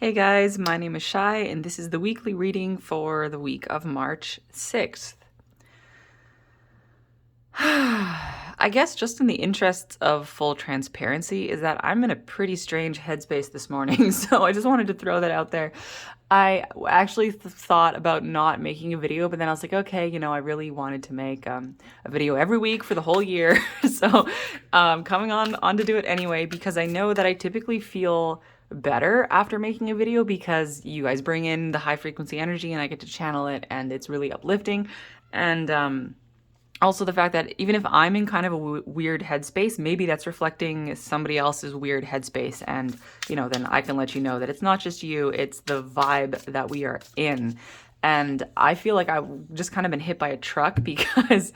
Hey guys, my name is Shai, and this is the weekly reading for the week of March 6th. I guess just in the interests of full transparency is that I'm in a pretty strange headspace this morning, so I just wanted to throw that out there. I actually thought about not making a video, but then I was like, okay, I really wanted to make a video every week for the whole year, so coming on to do it anyway because I know that I typically feel better after making a video because you guys bring in the high frequency energy and I get to channel it and it's really uplifting. And also the fact that even if I'm in kind of a weird headspace, maybe that's reflecting somebody else's weird headspace. And, then I can let you know that it's not just you, it's the vibe that we are in. And I feel like I've just kind of been hit by a truck because,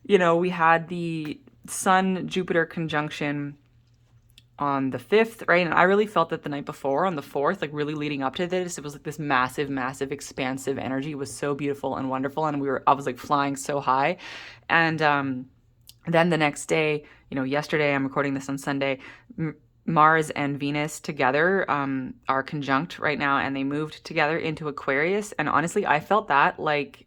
we had the Sun-Jupiter conjunction on the 5th, right? And I really felt that the night before on the 4th, like really leading up to this, it was like this massive, massive, expansive energy. It was so beautiful and wonderful. And I was like flying so high. And then the next day, yesterday, I'm recording this on Sunday, Mars and Venus together are conjunct right now, and they moved together into Aquarius. And honestly, I felt that like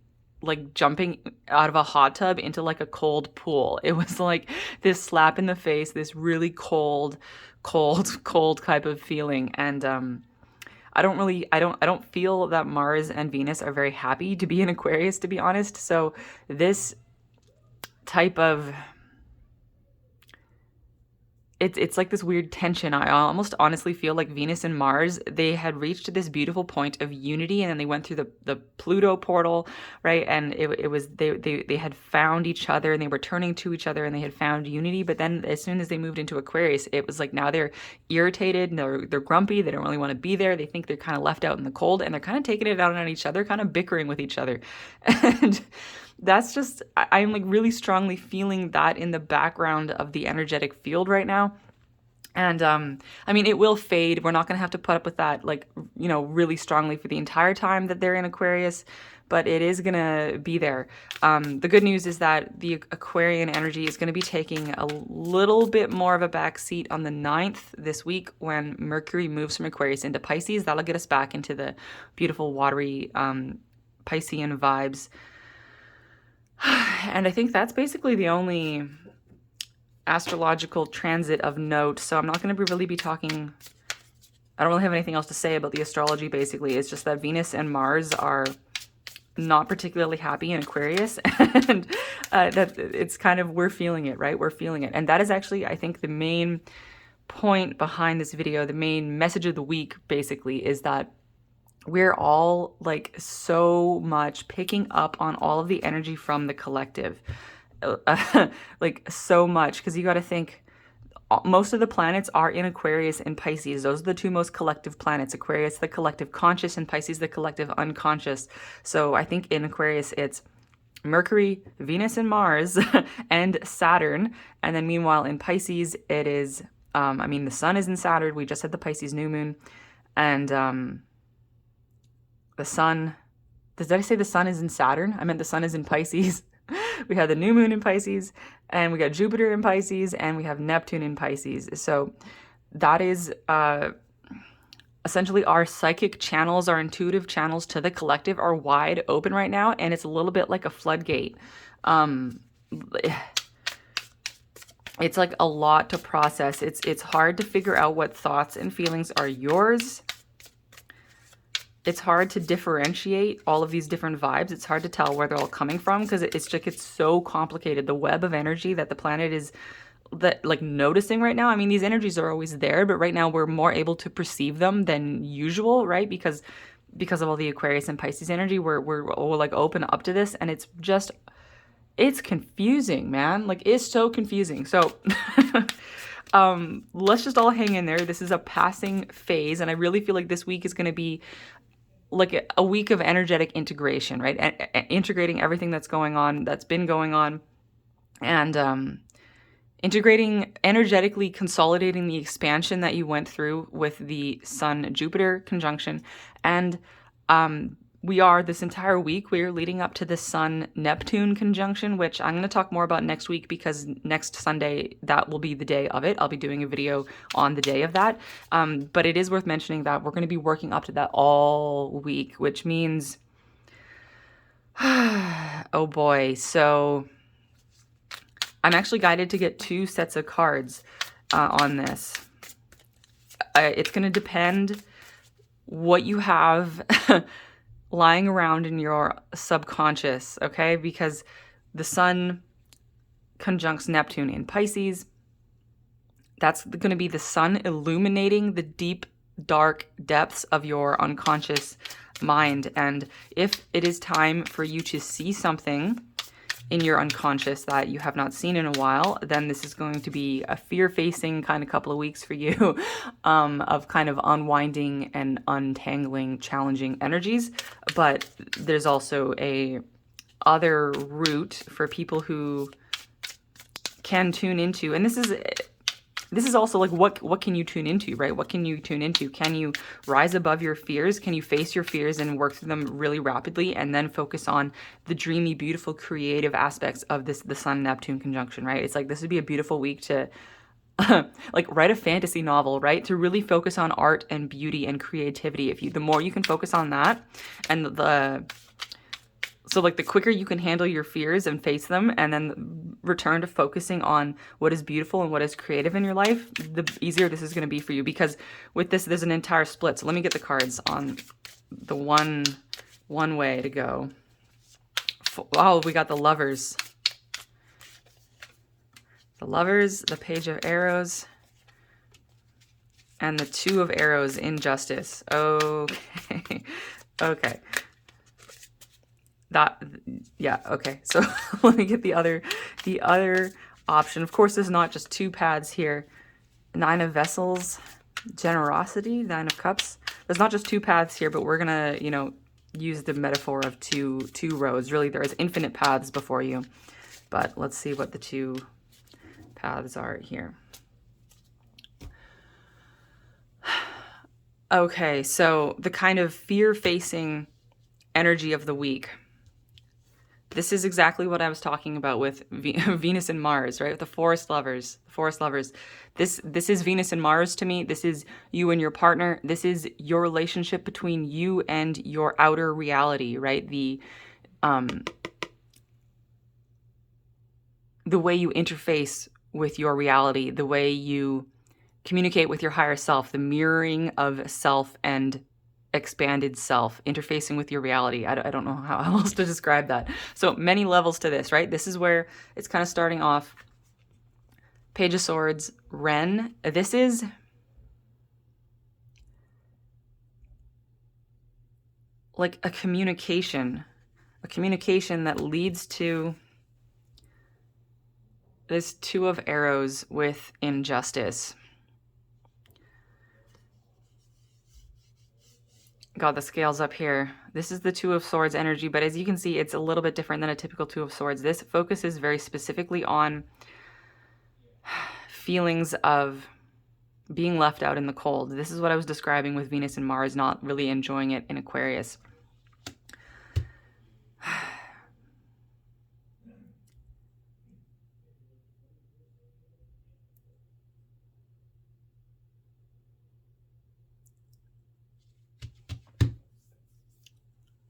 jumping out of a hot tub into like a cold pool. It was like this slap in the face, this really cold type of feeling. And I don't feel that Mars and Venus are very happy to be in Aquarius, to be honest. So this type of it's like this weird tension. I almost honestly feel like Venus and Mars, they had reached this beautiful point of unity, and then they went through the Pluto portal, right? And it was they had found each other, and they were turning to each other, and they had found unity. But then as soon as they moved into Aquarius, it was like now they're irritated, and they're grumpy, they don't really want to be there, they think they're kind of left out in the cold, and they're kind of taking it out on each other, kind of bickering with each other. And that's just, I'm like really strongly feeling that in the background of the energetic field right now. And I mean, it will fade. We're not going to have to put up with that, like, really strongly for the entire time that they're in Aquarius, but it is going to be there. The good news is that the Aquarian energy is going to be taking a little bit more of a back seat on the 9th this week when Mercury moves from Aquarius into Pisces. That'll get us back into the beautiful, watery Piscean vibes. And I think that's basically the only astrological transit of note. So I'm not going to really be talking, I don't really have anything else to say about the astrology, basically. It's just that Venus and Mars are not particularly happy in Aquarius, and that it's kind of, we're feeling it, right? We're feeling it. And that is actually, I think, the main point behind this video, the main message of the week, basically, is that we're all like so much picking up on all of the energy from the collective, like so much, because you got to think most of the planets are in Aquarius and Pisces. Those are the two most collective planets. Aquarius, the collective conscious, and Pisces, the collective unconscious. So I think in Aquarius, it's Mercury, Venus, and Mars, and Saturn. And then meanwhile, in Pisces, it is, the sun is in Saturn. We just had the Pisces new moon. And the sun, did I say the sun is in Saturn? I meant the sun is in Pisces. We had the new moon in Pisces, and we got Jupiter in Pisces, and we have Neptune in Pisces. So that is essentially our psychic channels, our intuitive channels to the collective are wide open right now, and it's a little bit like a floodgate. It's like a lot to process. It's hard to figure out what thoughts and feelings are yours. It's hard to differentiate all of these different vibes. It's hard to tell where they're all coming from because it's so complicated. The web of energy that the planet is noticing right now. I mean, these energies are always there, but right now we're more able to perceive them than usual, right? Because of all the Aquarius and Pisces energy, we're all like open up to this, and it's confusing, man. Like, it's so confusing. So let's just all hang in there. This is a passing phase, and I really feel like this week is going to be like a week of energetic integration, right? Integrating everything that's been going on, and integrating, energetically consolidating the expansion that you went through with the Sun-Jupiter conjunction, and we are this entire week, we are leading up to the Sun-Neptune conjunction, which I'm going to talk more about next week because next Sunday, that will be the day of it. I'll be doing a video on the day of that. But it is worth mentioning that we're going to be working up to that all week, which means, oh boy. So I'm actually guided to get 2 sets of cards on this. It's going to depend what you have lying around in your subconscious, okay? Because the Sun conjuncts Neptune in Pisces. That's going to be the Sun illuminating the deep, dark depths of your unconscious mind. And if it is time for you to see something in your unconscious that you have not seen in a while, then this is going to be a fear-facing kind of couple of weeks for you of kind of unwinding and untangling challenging energies. But there's also a other route for people who can tune into, and this is also like what can you tune into, right? What can you tune into? Can you rise above your fears? Can you face your fears and work through them really rapidly and then focus on the dreamy, beautiful, creative aspects of the Sun-Neptune conjunction, right? It's like this would be a beautiful week to like write a fantasy novel, right? To really focus on art and beauty and creativity. The more you can focus on that, and so like the quicker you can handle your fears and face them and then return to focusing on what is beautiful and what is creative in your life, the easier this is going to be for you. Because with this, there's an entire split. So let me get the cards on the one way to go. Oh, we got the Lovers. The Lovers, the Page of Arrows, and the Two of Arrows in Justice. Okay. Okay. Yeah, okay. So let me get the other option. Of course, there's not just 2 paths here. 9 of Vessels, Generosity, 9 of Cups. There's not just 2 paths here, but we're gonna, use the metaphor of two roads. Really, there is infinite paths before you. But let's see what the 2 paths are here. Okay, so the kind of fear-facing energy of the week. This is exactly what I was talking about with Venus and Mars, right? The Forest Lovers. This is Venus and Mars to me. This is you and your partner. This is your relationship between you and your outer reality, right? The way you interface with your reality, the way you communicate with your higher self, the mirroring of self and expanded self, interfacing with your reality. I don't know how else to describe that. So many levels to this, right? This is where it's kind of starting off. Page of Swords, Ren. This is like a communication that leads to this Two of Arrows with injustice. Got the scales up here. This is the Two of Swords energy, but as you can see, it's a little bit different than a typical Two of Swords. This focuses very specifically on feelings of being left out in the cold. This is what I was describing with Venus and Mars, not really enjoying it in Aquarius.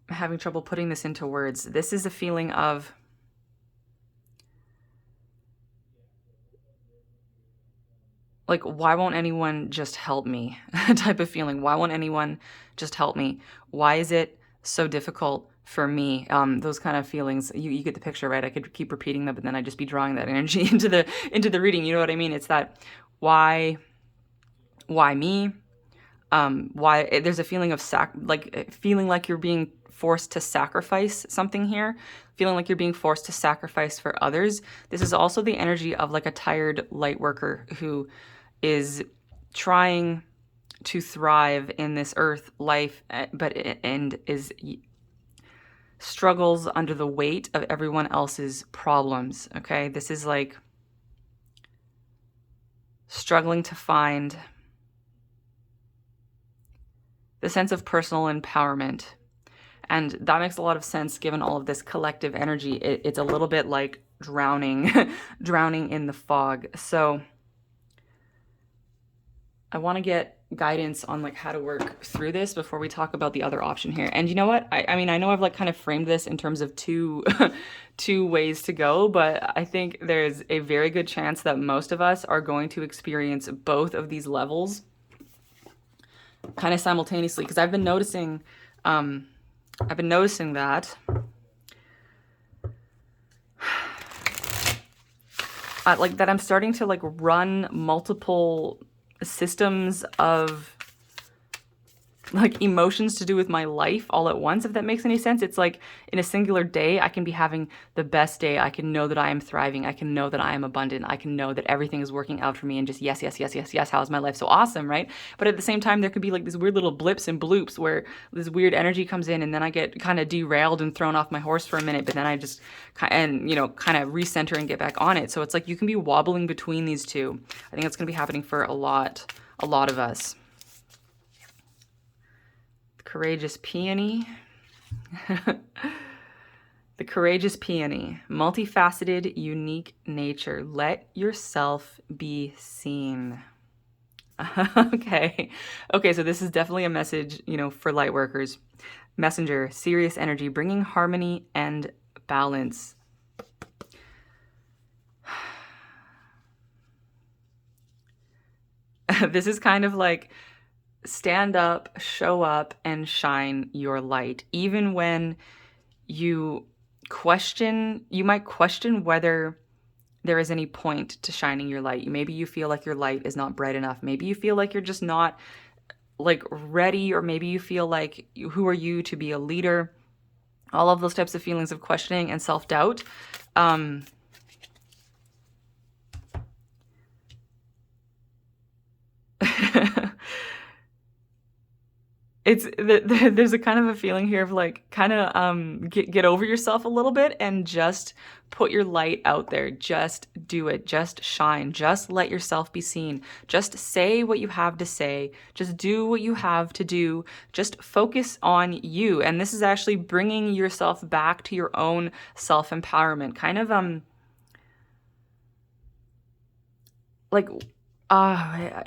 Having trouble putting this into words. This is a feeling of like, why won't anyone just help me type of feeling. Why won't anyone just help me? Why is it so difficult for me? Those kind of feelings, you get the picture, right? I could keep repeating that, but then I'd just be drawing that energy into the reading. You know what I mean? It's that why me? Why there's a feeling of feeling like you're being forced to sacrifice something here, feeling like you're being forced to sacrifice for others. This is also the energy of like a tired light worker who is trying to thrive in this earth life, and struggles under the weight of everyone else's problems. Okay, this is like struggling to find the sense of personal empowerment. And that makes a lot of sense given all of this collective energy. It's a little bit like drowning, drowning in the fog. So I want to get guidance on like how to work through this before we talk about the other option here. And you know what? I mean, I know I've like kind of framed this in terms of two two ways to go, but I think there's a very good chance that most of us are going to experience both of these levels kind of simultaneously, because I've been noticing that like that I'm starting to like run multiple systems of like emotions to do with my life all at once, if that makes any sense. It's like in a singular day, I can be having the best day. I can know that I am thriving. I can know that I am abundant. I can know that everything is working out for me and just yes, yes, yes, yes, yes. How is my life so awesome, right? But at the same time, there could be like these weird little blips and bloops where this weird energy comes in and then I get kind of derailed and thrown off my horse for a minute, but then I just kind of recenter and get back on it. So it's like you can be wobbling between these two. I think that's going to be happening for a lot of us. Courageous peony. The courageous peony. Multifaceted, unique nature. Let yourself be seen. Okay. Okay, so this is definitely a message, for light workers. Messenger, serious energy, bringing harmony and balance. This is kind of like stand up, show up, and shine your light. Even when you might question whether there is any point to shining your light. Maybe you feel like your light is not bright enough. Maybe you feel like you're just not like ready, or maybe you feel like who are you to be a leader? All of those types of feelings of questioning and self-doubt. There's a kind of a feeling here of like kind of get over yourself a little bit and just put your light out there. Just do it. Just shine. Just let yourself be seen. Just say what you have to say. Just do what you have to do. Just focus on you. And this is actually bringing yourself back to your own self-empowerment. Kind of like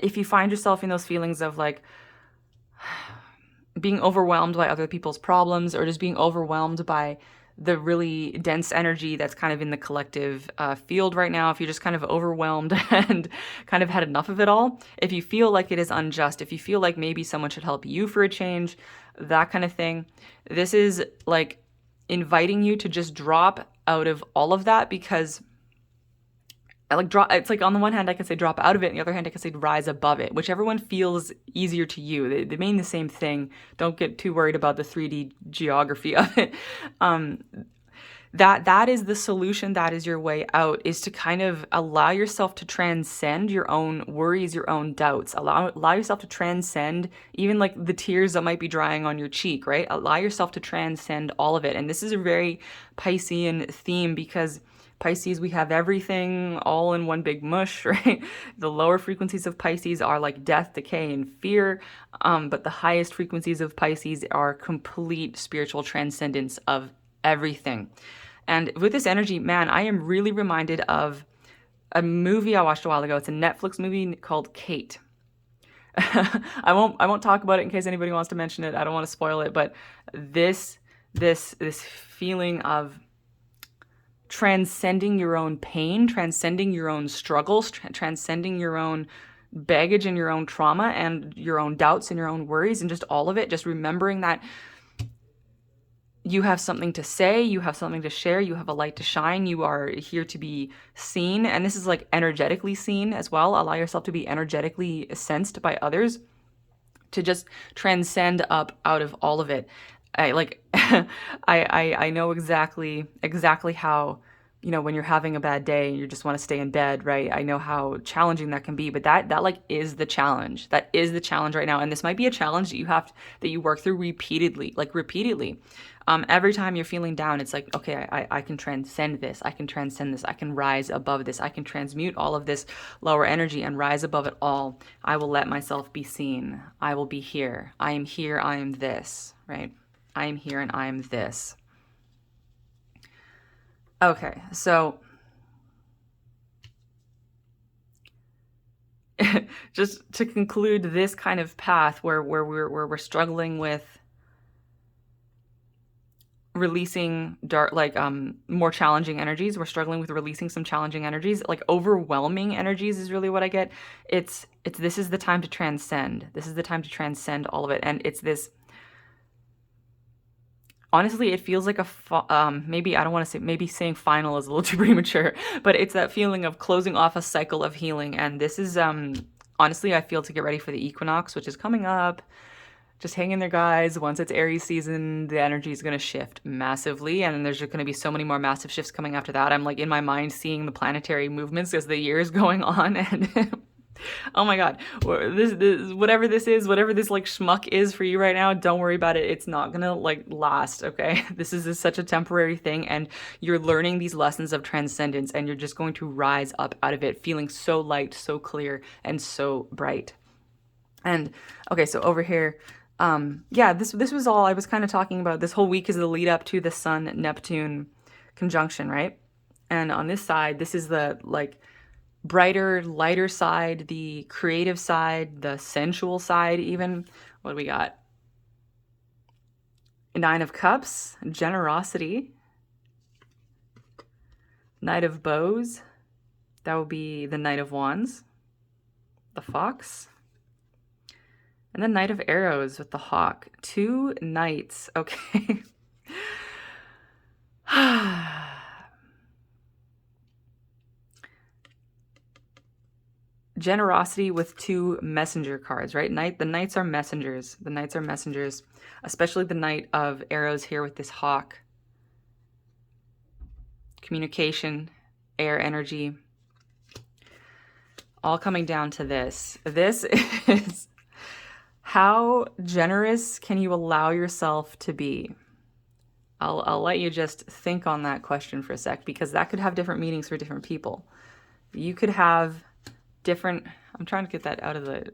if you find yourself in those feelings of like being overwhelmed by other people's problems, or just being overwhelmed by the really dense energy that's kind of in the collective field right now, if you're just kind of overwhelmed and kind of had enough of it all, if you feel like it is unjust, if you feel like maybe someone should help you for a change, that kind of thing, this is like inviting you to just drop out of all of that, because it's like on the one hand I can say drop out of it, and the other hand I can say rise above it, whichever one feels easier to you. They mean the same thing. Don't get too worried about the 3D geography of it. That is the solution. That is your way out, is to kind of allow yourself to transcend your own worries, your own doubts. Allow yourself to transcend even like the tears that might be drying on your cheek, right? Allow yourself to transcend all of it. And this is a very Piscean theme, because Pisces, we have everything all in one big mush, right? The lower frequencies of Pisces are like death, decay, and fear, but the highest frequencies of Pisces are complete spiritual transcendence of everything. And with this energy, man, I am really reminded of a movie I watched a while ago. It's a Netflix movie called Kate. I won't talk about it in case anybody wants to mention it. I don't want to spoil it, but this feeling of transcending your own pain, transcending your own struggles, transcending your own baggage and your own trauma and your own doubts and your own worries, and just all of it, just remembering that you have something to say, you have something to share, you have a light to shine, you are here to be seen. And this is like energetically seen as well. Allow yourself to be energetically sensed by others, to just transcend up out of all of it. I know exactly how, when you're having a bad day and you just want to stay in bed, right? I know how challenging that can be, but that like is the challenge. That is the challenge right now. And this might be a challenge that you work through repeatedly. Every time you're feeling down, it's like, okay, I can transcend this. I can transcend this. I can rise above this. I can transmute all of this lower energy and rise above it all. I will let myself be seen. I will be here. I am here. I am this, right? I am here and I am this. Okay, so just to conclude this kind of path where we're struggling with releasing dark, like more challenging energies. We're struggling with releasing some challenging energies, like overwhelming energies is really what I get. It's this is the time to transcend. This is the time to transcend all of it, and it's this. Honestly, it feels like maybe I don't want to say, maybe saying final is a little too premature, but it's that feeling of closing off a cycle of healing. And this is, honestly, I feel to get ready for the equinox, which is coming up. Just hang in there, guys. Once it's Aries season, the energy is going to shift massively. And there's just going to be so many more massive shifts coming after that. I'm like in my mind seeing the planetary movements as the year is going on. And oh my God, whatever this is, whatever this like schmuck is for you right now, don't worry about it. It's not gonna like last, okay? This is such a temporary thing, and you're learning these lessons of transcendence, and you're just going to rise up out of it feeling so light, so clear, and so bright. And okay, so over here, yeah, this was all I was kind of talking about. This whole week is the lead up to the Sun-Neptune conjunction, right? And on this side, this is the like brighter, lighter side, the creative side, the sensual side even. What do we got? Nine of Cups, generosity. Knight of Bows, that would be the Knight of Wands, the Fox. And then Knight of Arrows with the Hawk. 2 knights, okay. Generosity with 2 messenger cards, right? The knights are messengers. The knights are messengers, especially the Knight of Arrows here with this hawk. Communication, air energy, all coming down to this. This is how generous can you allow yourself to be? I'll let you just think on that question for a sec, because that could have different meanings for different people. You could have different, I'm trying to get that out of the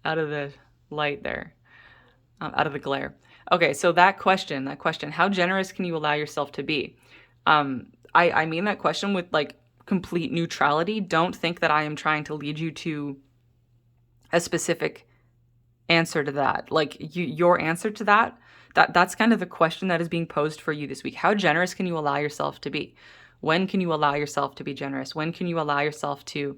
out of the light there, out of the glare. Okay, so that question, how generous can you allow yourself to be? I mean that question with like complete neutrality. Don't think that I am trying to lead you to a specific answer to that. Like your answer to that's kind of the question that is being posed for you this week. How generous can you allow yourself to be? When can you allow yourself to be generous? When can you allow yourself to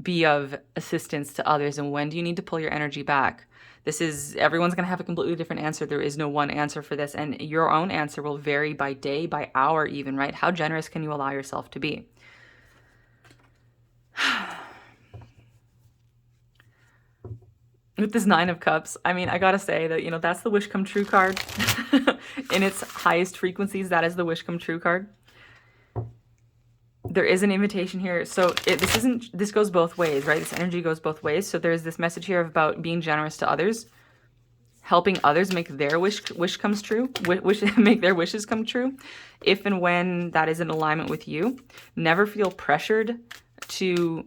be of assistance to others? And when do you need to pull your energy back? Everyone's going to have a completely different answer. There is no one answer for this. And your own answer will vary by day, by hour even, right? How generous can you allow yourself to be? With this 9 of Cups, I mean, I gotta say that, that's the wish come true card. In its highest frequencies, that is the wish come true card. There is an invitation here. So this goes both ways, right? This energy goes both ways. So there's this message here about being generous to others, helping others make their wish comes true, make their wishes come true, if and when that is in alignment with you. Never feel pressured to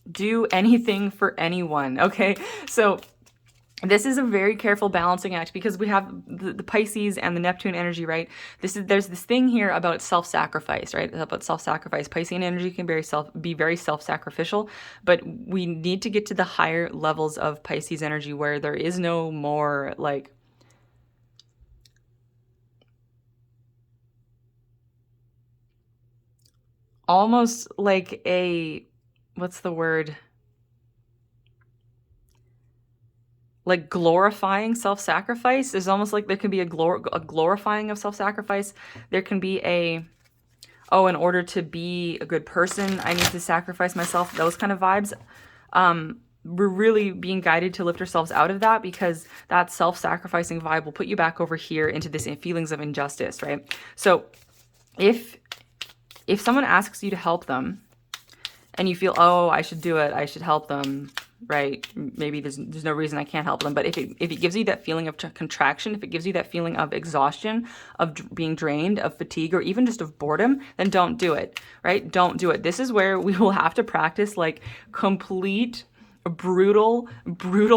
do anything for anyone, okay? So this is a very careful balancing act, because we have the Pisces and the Neptune energy, right? There's this thing here about self-sacrifice, right? About self-sacrifice. Piscean energy can be very self-sacrificial, but we need to get to the higher levels of Pisces energy where there is no more like almost like what's the word? Like glorifying self-sacrifice. There's almost like there can be a glorifying of self-sacrifice. There can be in order to be a good person, I need to sacrifice myself. Those kind of vibes. We're really being guided to lift ourselves out of that, because that self-sacrificing vibe will put you back over here into this feelings of injustice, right? So if someone asks you to help them, and you feel, oh, I should do it, I should help them, right? Maybe there's no reason I can't help them. But if it gives you that feeling of contraction, if it gives you that feeling of exhaustion, of being drained, of fatigue, or even just of boredom, then don't do it, right? Don't do it. This is where we will have to practice like complete brutal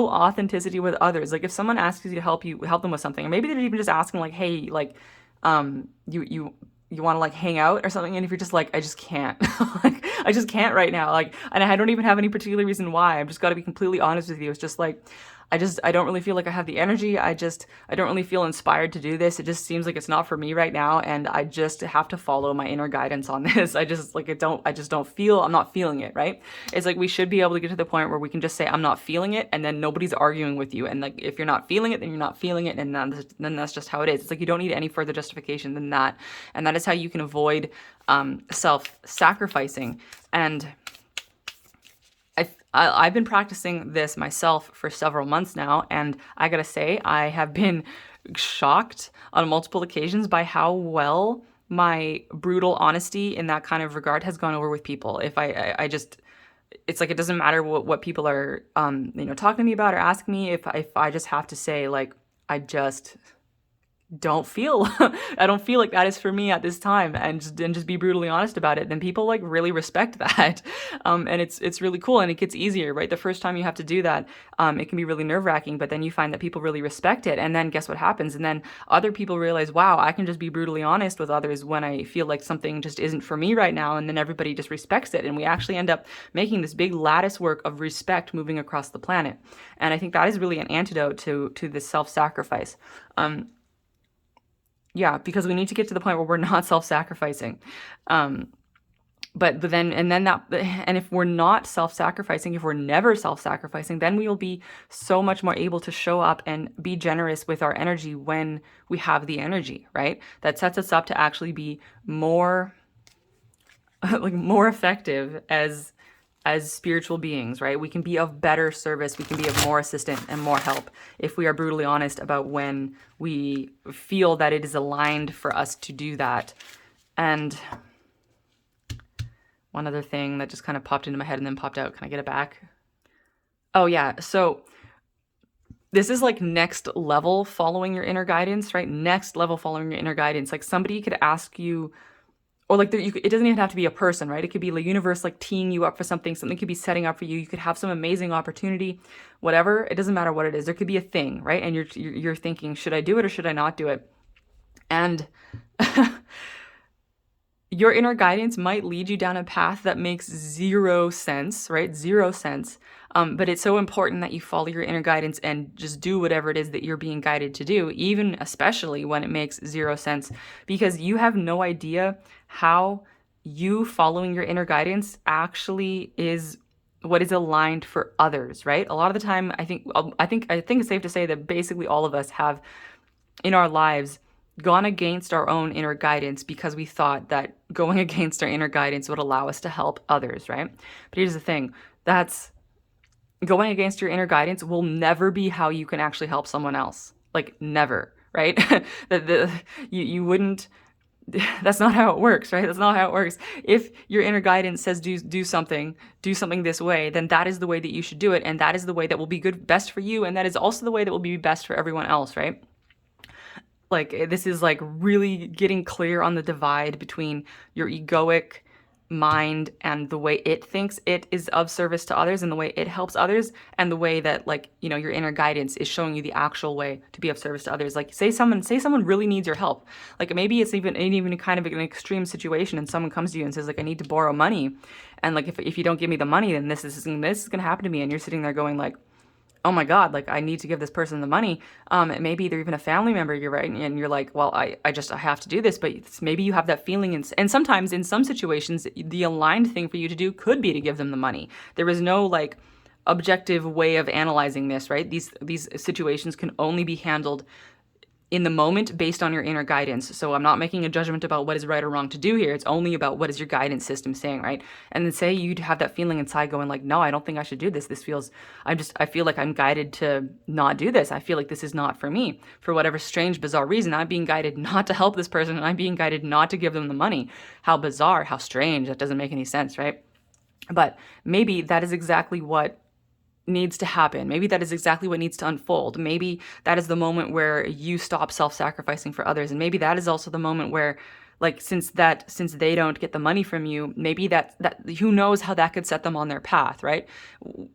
authenticity with others. Like if someone asks you to help them with something, or maybe they're even just asking like, hey, like, you want to like hang out or something, and if you're just like, I just can't, like I just can't right now, like, and I don't even have any particular reason why. I've just got to be completely honest with you. It's just like, I don't really feel like I have the energy. I don't really feel inspired to do this. It just seems like it's not for me right now, and I just have to follow my inner guidance on this. I just don't feel, I'm not feeling it, right? It's like we should be able to get to the point where we can just say, I'm not feeling it, and then nobody's arguing with you. And like if you're not feeling it, then you're not feeling it, and then that's just how it is. It's like you don't need any further justification than that. And that is how you can avoid self-sacrificing. And I've been practicing this myself for several months now, and I gotta say, I have been shocked on multiple occasions by how well my brutal honesty in that kind of regard has gone over with people. If I just, it's like it doesn't matter what people are, talking to me about or asking me. If I just have to say like, I just don't feel I don't feel like that is for me at this time, and just be brutally honest about it, then people like really respect that. And it's really cool, and it gets easier, right? The first time you have to do that, it can be really nerve-wracking, but then you find that people really respect it, and then guess what happens? And then other people realize, wow, I can just be brutally honest with others when I feel like something just isn't for me right now, and then everybody just respects it, and we actually end up making this big lattice work of respect moving across the planet. And I think that is really an antidote to this self-sacrifice. Yeah, because we need to get to the point where we're not self-sacrificing. But then, and if we're not self-sacrificing, if we're never self-sacrificing, then we will be so much more able to show up and be generous with our energy when we have the energy, right? That sets us up to actually be more, like more effective as spiritual beings, right? We can be of better service. We can be of more assistance and more help if we are brutally honest about when we feel that it is aligned for us to do that. And one other thing that just kind of popped into my head and then popped out. Can I get it back? Oh yeah. So this is like next level following your inner guidance, right? Next level following your inner guidance. Like somebody could ask you, or like it doesn't even have to be a person, right? It could be the universe like teeing you up for something. Something could be setting up for you. You could have some amazing opportunity, whatever. It doesn't matter what it is. There could be a thing, right? And you're thinking, should I do it or should I not do it? And your inner guidance might lead you down a path that makes zero sense, right? Zero sense. But it's so important that you follow your inner guidance and just do whatever it is that you're being guided to do, even especially when it makes zero sense, because you have no idea how you following your inner guidance actually is what is aligned for others, right? A lot of the time, I think it's safe to say that basically all of us have in our lives gone against our own inner guidance because we thought that going against our inner guidance would allow us to help others, right? But here's the thing, that's going against your inner guidance will never be how you can actually help someone else. Like never, right? You wouldn't, that's not how it works, right? That's not how it works. If your inner guidance says do something this way, then that is the way that you should do it, and that is the way that will be best for you, and that is also the way that will be best for everyone else, right? Like this is like really getting clear on the divide between your egoic mind and the way it thinks it is of service to others and the way it helps others, and the way that like, your inner guidance is showing you the actual way to be of service to others. Like say someone really needs your help. Like maybe it's even kind of an extreme situation, and someone comes to you and says like, I need to borrow money, and like if you don't give me the money, then this is going to happen to me. And you're sitting there going like, oh my God, like I need to give this person the money. Maybe they're even a family member, you're right. And you're like, well, I have to do this, but maybe you have that feeling. And sometimes in some situations, the aligned thing for you to do could be to give them the money. There is no like objective way of analyzing this, right? These situations can only be handled in the moment based on your inner guidance. So I'm not making a judgment about what is right or wrong to do here. It's only about what is your guidance system saying, right? And then say you'd have that feeling inside going like, no, I don't think I should do this. I feel like I'm guided to not do this. I feel like this is not for me. For whatever strange, bizarre reason, I'm being guided not to help this person, and I'm being guided not to give them the money. How bizarre, how strange. That doesn't make any sense, right? But maybe that is exactly what needs to happen. Maybe that is exactly what needs to unfold. Maybe that is the moment where you stop self-sacrificing for others. And maybe that is also the moment where Like, since they don't get the money from you, maybe that who knows how that could set them on their path, right?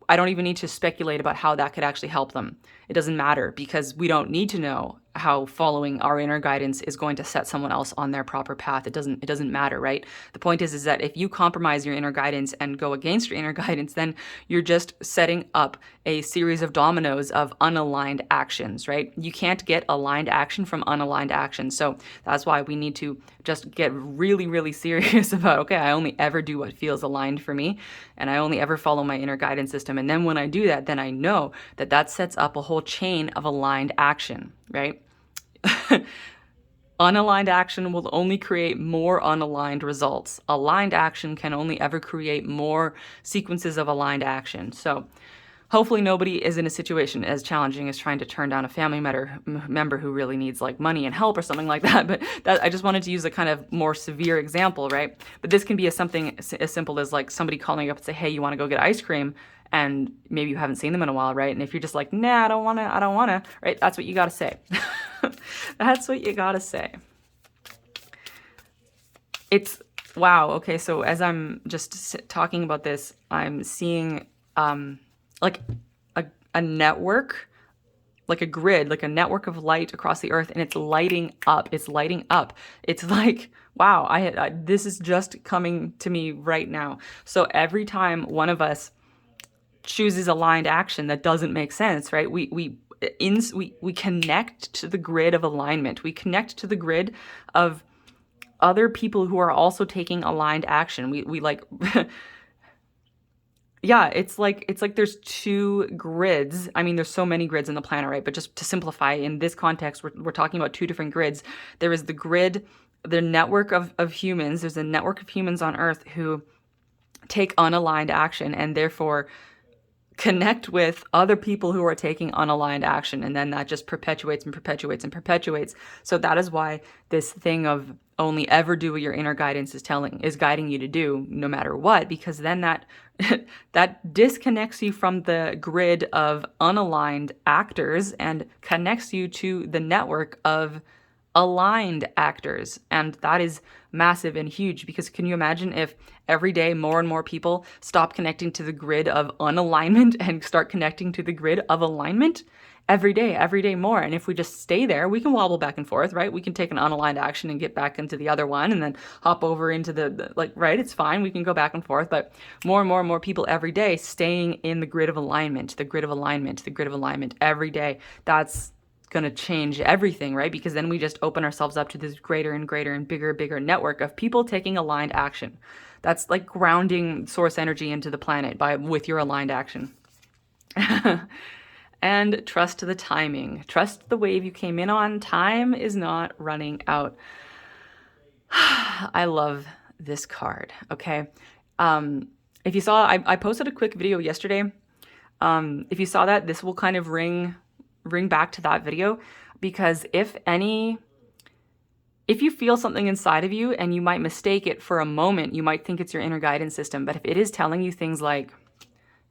I don't even need to speculate about how that could actually help them. It doesn't matter, because we don't need to know how following our inner guidance is going to set someone else on their proper path. It doesn't matter, right? The point is that if you compromise your inner guidance and go against your inner guidance, then you're just setting up a series of dominoes of unaligned actions, right? You can't get aligned action from unaligned action. So that's why we need to just get really, really serious about, okay, I only ever do what feels aligned for me, and I only ever follow my inner guidance system. And then when I do that, then I know that that sets up a whole chain of aligned action, right? Unaligned action will only create more unaligned results. Aligned action can only ever create more sequences of aligned action. So hopefully nobody is in a situation as challenging as trying to turn down a family member who really needs like money and help or something like that. But I just wanted to use a kind of more severe example, right? But this can be something as simple as like somebody calling up and say, hey, you want to go get ice cream? And maybe you haven't seen them in a while, right? And if you're just like, nah, I don't wanna, right? That's what you gotta say. That's what you gotta say. It's, wow, okay, so as I'm just talking about this, I'm seeing like a network, like a grid, like a network of light across the earth, and it's lighting up. It's lighting up. It's like, wow, this is just coming to me right now. So every time one of us chooses aligned action that doesn't make sense, right? We connect to the grid of alignment. We connect to the grid of other people who are also taking aligned action. We like yeah, it's like there's two grids. I mean, there's so many grids in the planet, right? But just to simplify, in this context, we're talking about two different grids. There is the grid, the network of humans. There's a network of humans on Earth who take unaligned action and therefore connect with other people who are taking unaligned action, and then that just perpetuates and perpetuates and perpetuates. So that is why this thing of only ever do what your inner guidance is guiding you to do, no matter what, because then that that disconnects you from the grid of unaligned actors and connects you to the network of aligned actors. And that is massive and huge, because can you imagine if every day more and more people stop connecting to the grid of unalignment and start connecting to the grid of alignment? Every day more. And if we just stay there, we can wobble back and forth, right? We can take an unaligned action and get back into the other one and then hop over into the like, right? It's fine. We can go back and forth, but more and more and more people every day staying in the grid of alignment, the grid of alignment, the grid of alignment every day. That's going to change everything, right? Because then we just open ourselves up to this greater and greater and bigger network of people taking aligned action. That's like grounding source energy into the planet with your aligned action. And trust the timing. Trust the wave you came in on. Time is not running out. I love this card, okay? If you saw, I posted a quick video yesterday. If you saw that, this will kind of ring back to that video, because if you feel something inside of you and you might mistake it for a moment, you might think it's your inner guidance system. But if it is telling you things like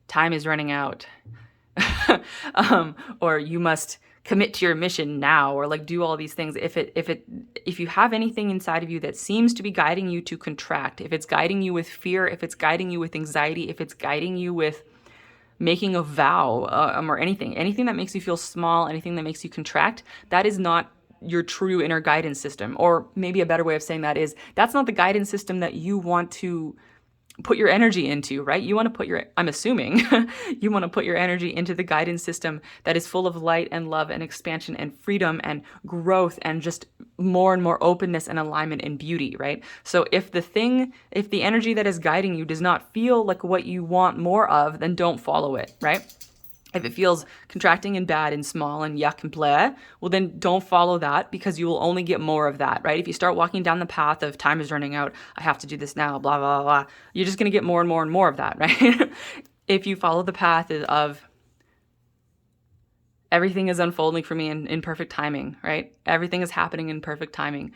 time is running out, or you must commit to your mission now, or like do all these things, if you have anything inside of you that seems to be guiding you to contract, if it's guiding you with fear, if it's guiding you with anxiety, if it's guiding you with making a vow, or anything that makes you feel small, anything that makes you contract, that is not your true inner guidance system. Or maybe a better way of saying that is, that's not the guidance system that you want to put your energy into, right? You want to put I'm assuming, you want to put your energy into the guidance system that is full of light and love and expansion and freedom and growth and just more and more openness and alignment and beauty, right? So if the energy that is guiding you does not feel like what you want more of, then don't follow it, right? If it feels contracting and bad and small and yuck and blah, well then don't follow that, because you will only get more of that, right? If you start walking down the path of time is running out, I have to do this now, blah, blah, blah, you're just going to get more and more and more of that, right? If you follow the path of everything is unfolding for me in perfect timing, right? Everything is happening in perfect timing.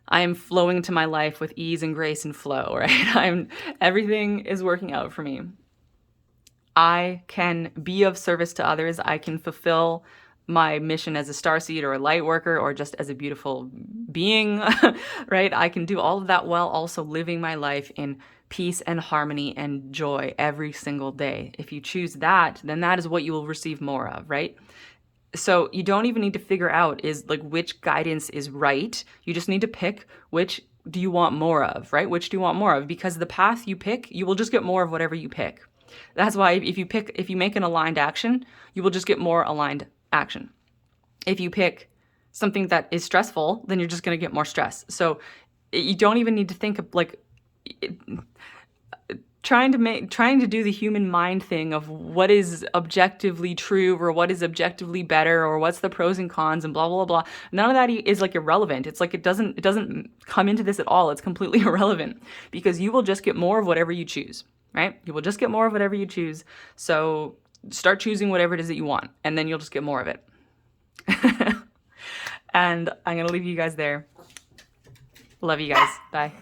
I am flowing into my life with ease and grace and flow, right? Everything is working out for me. I can be of service to others. I can fulfill my mission as a starseed or a light worker or just as a beautiful being, right? I can do all of that while also living my life in peace and harmony and joy every single day. If you choose that, then that is what you will receive more of, right? So you don't even need to figure out is like which guidance is right. You just need to pick which do you want more of, right? Which do you want more of? Because the path you pick, you will just get more of whatever you pick. That's why if you make an aligned action, you will just get more aligned action. If you pick something that is stressful, then you're just going to get more stress. So you don't even need to think of like trying to do the human mind thing of what is objectively true or what is objectively better or what's the pros and cons and blah blah blah. None of that is like irrelevant. It's like it doesn't come into this at all. It's completely irrelevant because you will just get more of whatever you choose, right? You will just get more of whatever you choose. So start choosing whatever it is that you want, and then you'll just get more of it. And I'm gonna leave you guys there. Love you guys. Bye.